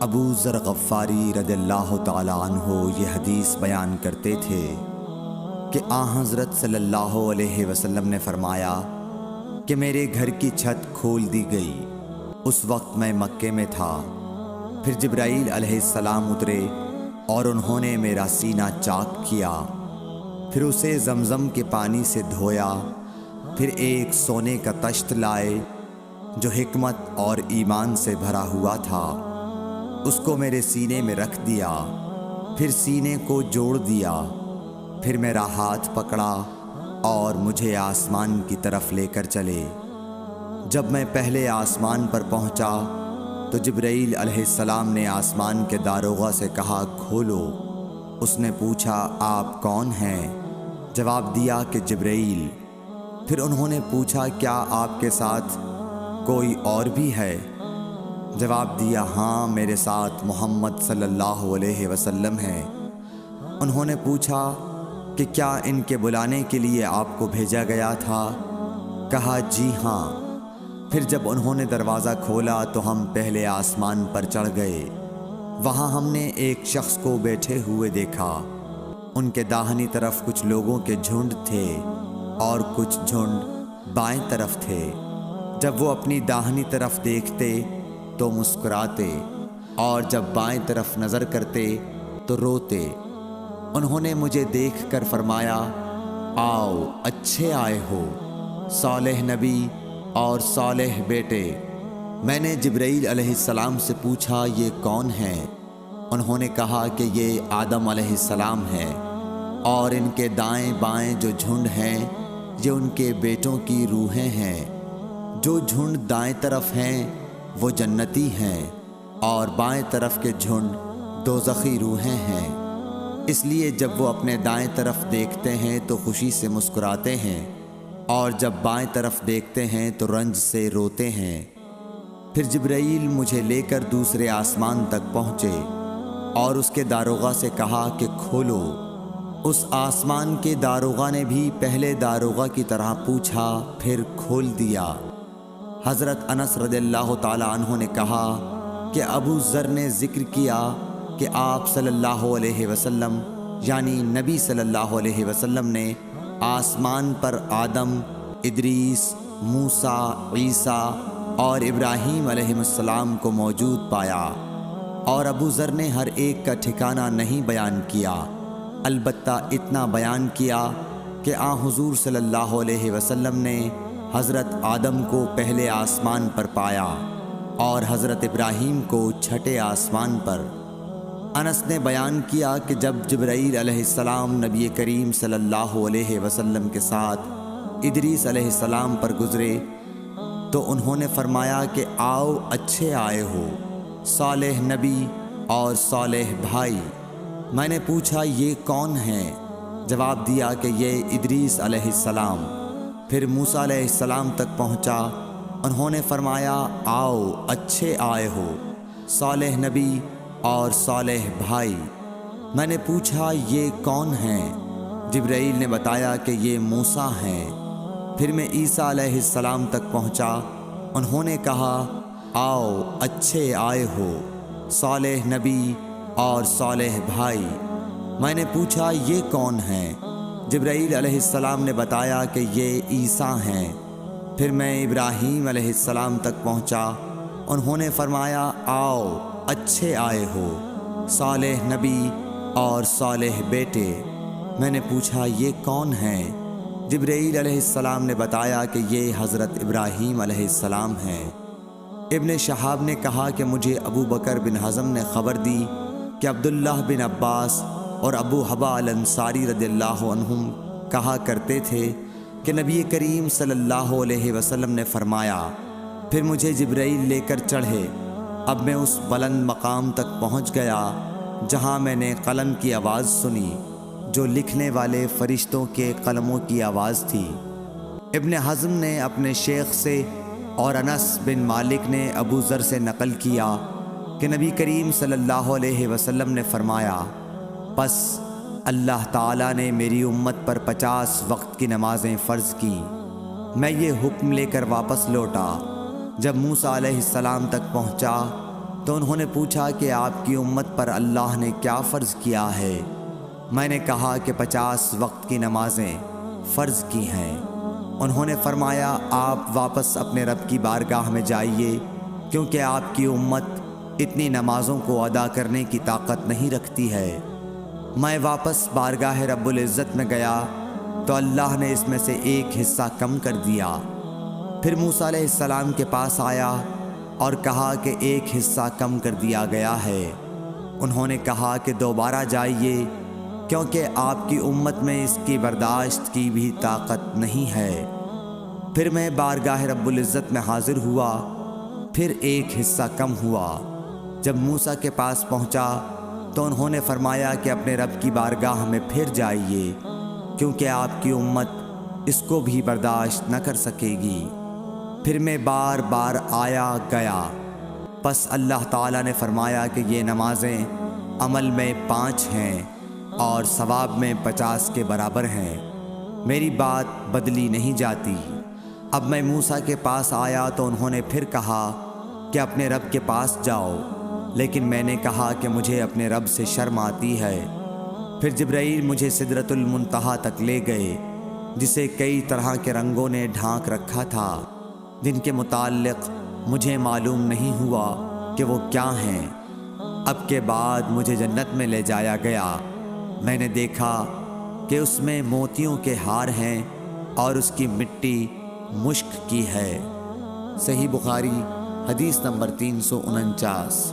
ابو ذر غفاری رضی اللہ تعالی عنہ یہ حدیث بیان کرتے تھے کہ حضرت صلی اللہ علیہ وسلم نے فرمایا کہ میرے گھر کی چھت کھول دی گئی۔ اس وقت میں مکے میں تھا۔ پھر جبرائیل علیہ السلام اترے اور انہوں نے میرا سینہ چاک کیا، پھر اسے زمزم کے پانی سے دھویا، پھر ایک سونے کا طشت لائے جو حکمت اور ایمان سے بھرا ہوا تھا، اس کو میرے سینے میں رکھ دیا، پھر سینے کو جوڑ دیا، پھر میرا ہاتھ پکڑا اور مجھے آسمان کی طرف لے کر چلے۔ جب میں پہلے آسمان پر پہنچا تو جبرائیل علیہ السلام نے آسمان کے داروغہ سے کہا کھولو۔ اس نے پوچھا آپ کون ہیں؟ جواب دیا کہ جبرائیل۔ پھر انہوں نے پوچھا کیا آپ کے ساتھ کوئی اور بھی ہے؟ جواب دیا ہاں، میرے ساتھ محمد صلی اللہ علیہ وسلم ہے۔ انہوں نے پوچھا کہ کیا ان کے بلانے کے لیے آپ کو بھیجا گیا تھا؟ کہا جی ہاں۔ پھر جب انہوں نے دروازہ کھولا تو ہم پہلے آسمان پر چڑھ گئے۔ وہاں ہم نے ایک شخص کو بیٹھے ہوئے دیکھا۔ ان کے داہنی طرف کچھ لوگوں کے جھنڈ تھے اور کچھ جھنڈ بائیں طرف تھے۔ جب وہ اپنی داہنی طرف دیکھتے تو مسکراتے اور جب بائیں طرف نظر کرتے تو روتے۔ انہوں نے مجھے دیکھ کر فرمایا آؤ اچھے آئے ہو، صالح نبی اور صالح بیٹے۔ میں نے جبرائیل علیہ السلام سے پوچھا یہ کون ہیں؟ انہوں نے کہا کہ یہ آدم علیہ السلام ہے، اور ان کے دائیں بائیں جو جھنڈ ہیں یہ ان کے بیٹوں کی روحیں ہیں۔ جو جھنڈ دائیں طرف ہیں وہ جنتی ہیں، اور بائیں طرف کے جھنڈ دوزخی روحیں ہیں۔ اس لیے جب وہ اپنے دائیں طرف دیکھتے ہیں تو خوشی سے مسکراتے ہیں، اور جب بائیں طرف دیکھتے ہیں تو رنج سے روتے ہیں۔ پھر جبرائیل مجھے لے کر دوسرے آسمان تک پہنچے اور اس کے داروغہ سے کہا کہ کھولو۔ اس آسمان کے داروغہ نے بھی پہلے داروغہ کی طرح پوچھا، پھر کھول دیا۔ حضرت انس رضی اللہ تعالی عنہ نے کہا کہ ابو ذر نے ذکر کیا کہ آپ صلی اللہ علیہ وسلم یعنی نبی صلی اللہ علیہ وسلم نے آسمان پر آدم، ادریس، موسیٰ، عیسیٰ اور ابراہیم علیہ السلام کو موجود پایا، اور ابو ذر نے ہر ایک کا ٹھکانہ نہیں بیان کیا، البتہ اتنا بیان کیا کہ حضور صلی اللہ علیہ وسلم نے حضرت آدم کو پہلے آسمان پر پایا اور حضرت ابراہیم کو چھٹے آسمان پر۔ انس نے بیان کیا کہ جب جبرائیل علیہ السلام نبی کریم صلی اللہ علیہ وسلم کے ساتھ ادریس علیہ السلام پر گزرے تو انہوں نے فرمایا کہ آؤ اچھے آئے ہو، صالح نبی اور صالح بھائی۔ میں نے پوچھا یہ کون ہیں؟ جواب دیا کہ یہ ادریس علیہ السلام۔ پھر موسیٰ علیہ السلام تک پہنچا۔ انہوں نے فرمایا آؤ اچھے آئے ہو، صالح نبی اور صالح بھائی۔ میں نے پوچھا یہ کون ہیں؟ جبرائیل نے بتایا کہ یہ موسیٰ ہیں۔ پھر میں عیسیٰ علیہ السلام تک پہنچا۔ انہوں نے کہا آؤ اچھے آئے ہو، صالح نبی اور صالح بھائی۔ میں نے پوچھا یہ کون ہیں؟ جبرائیل علیہ السلام نے بتایا کہ یہ عیسیٰ ہیں۔ پھر میں ابراہیم علیہ السلام تک پہنچا۔ انہوں نے فرمایا آؤ اچھے آئے ہو، صالح نبی اور صالح بیٹے۔ میں نے پوچھا یہ کون ہیں؟ جبرائیل علیہ السلام نے بتایا کہ یہ حضرت ابراہیم علیہ السلام ہیں۔ ابن شہاب نے کہا کہ مجھے ابو بکر بن حزم نے خبر دی کہ عبداللہ بن عباس اور ابو حبا الانصاری رضی اللہ عنہم کہا کرتے تھے کہ نبی کریم صلی اللہ علیہ وسلم نے فرمایا، پھر مجھے جبرائیل لے کر چڑھے۔ اب میں اس بلند مقام تک پہنچ گیا جہاں میں نے قلم کی آواز سنی جو لکھنے والے فرشتوں کے قلموں کی آواز تھی۔ ابن حزم نے اپنے شیخ سے اور انس بن مالک نے ابو ذر سے نقل کیا کہ نبی کریم صلی اللہ علیہ وسلم نے فرمایا، پس اللہ تعالیٰ نے میری امت پر 50 وقت کی نمازیں فرض کی۔ میں یہ حکم لے کر واپس لوٹا۔ جب موسیٰ علیہ السلام تک پہنچا تو انہوں نے پوچھا کہ آپ کی امت پر اللہ نے کیا فرض کیا ہے؟ میں نے کہا کہ 50 وقت کی نمازیں فرض کی ہیں۔ انہوں نے فرمایا آپ واپس اپنے رب کی بارگاہ میں جائیے، کیونکہ آپ کی امت اتنی نمازوں کو ادا کرنے کی طاقت نہیں رکھتی ہے۔ میں واپس بارگاہ رب العزت میں گیا تو اللہ نے اس میں سے ایک حصہ کم کر دیا۔ پھر موسیٰ علیہ السلام کے پاس آیا اور کہا کہ ایک حصہ کم کر دیا گیا ہے۔ انہوں نے کہا کہ دوبارہ جائیے، کیونکہ آپ کی امت میں اس کی برداشت کی بھی طاقت نہیں ہے۔ پھر میں بارگاہ رب العزت میں حاضر ہوا، پھر ایک حصہ کم ہوا۔ جب موسیٰ کے پاس پہنچا تو انہوں نے فرمایا کہ اپنے رب کی بارگاہ میں پھر جائیے، کیونکہ آپ کی امت اس کو بھی برداشت نہ کر سکے گی۔ پھر میں بار بار آیا گیا، پس اللہ تعالیٰ نے فرمایا کہ یہ نمازیں عمل میں 5 ہیں اور ثواب میں 50 کے برابر ہیں، میری بات بدلی نہیں جاتی۔ اب میں موسیٰ کے پاس آیا تو انہوں نے پھر کہا کہ اپنے رب کے پاس جاؤ، لیکن میں نے کہا کہ مجھے اپنے رب سے شرم آتی ہے۔ پھر جبرائیل مجھے سدرۃ المنتہا تک لے گئے، جسے کئی طرح کے رنگوں نے ڈھانک رکھا تھا، جن کے متعلق مجھے معلوم نہیں ہوا کہ وہ کیا ہیں۔ اب کے بعد مجھے جنت میں لے جایا گیا۔ میں نے دیکھا کہ اس میں موتیوں کے ہار ہیں اور اس کی مٹی مشک کی ہے۔ صحیح بخاری حدیث نمبر 349۔